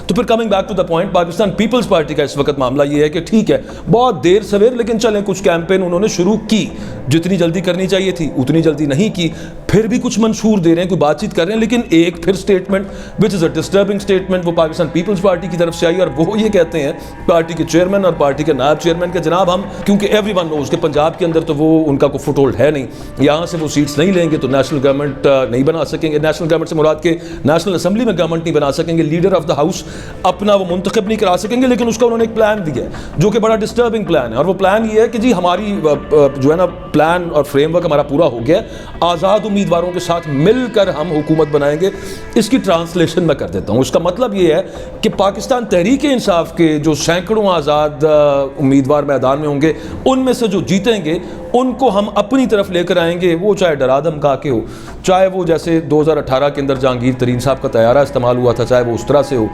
तो फिर coming back to the point, Pakistan Peoples Party का इस वक्त मामला ये है कि ठीक है, बहुत देर सवेर लेकिन चलें, कुछ कैंपेन उन्होंने शुरू की, जितनी जल्दी करनी चाहिए थी उतनी जल्दी नहीं की, फिर भी कुछ मंशूर दे रहे हैं, कोई बातचीत कर रहे हैं, लेकिन एक फिर statement which is a disturbing statement वो पाकिस्तान पीपल्स पार्टी की तरफ से आई, और वो ये कहते हैं पार्टी के चेयरमैन और पार्टी के नायब चेयरमैन के, जनाब हम, क्योंकि एवरीवन नोज कि पंजाब के अंदर तो वो उनका कोई फुटहोल्ड है नहीं, यहाँ से वो सीट्स नहीं लेंगे तो नेशनल गवर्नमेंट नहीं बना सकेंगे, नेशनल गवर्नमेंट से मुराद के नेशनल असेंबली में गवर्नमेंट नहीं बना सकेंगे, लीडर ऑफ द हाउस अपना वो मुंतखब नहीं करा सकेंगे, लेकिन उसका उन्होंने एक प्लान दिया है जो कि बड़ा डिस्टर्बिंग प्लान है, और वो प्लान ये है कि जी हमारी जो है ना प्लान और फ्रेमवर्क हमारा पूरा हो गया, आज़ाद उम्मीदवारों के साथ मिलकर हम हुकूमत बनाएंगे। इसकी ट्रांसलेशन मैं कर देता हूँ। इसका मतलब ये है कि पाकिस्तान तहरीक इंसाफ के जो सैकड़ों आज़ाद उम्मीदवार मैदान में होंगे, उनमें से जो जीतेंगे उनको हम अपनी तरफ लेकर आएंगे, वो चाहे डरा धमका के हो, चाहे वो जैसे 2018 के अंदर जहांगीर तरीन साहब का तैयारा इस्तेमाल हुआ था, चाहे वो उस तरह से हो,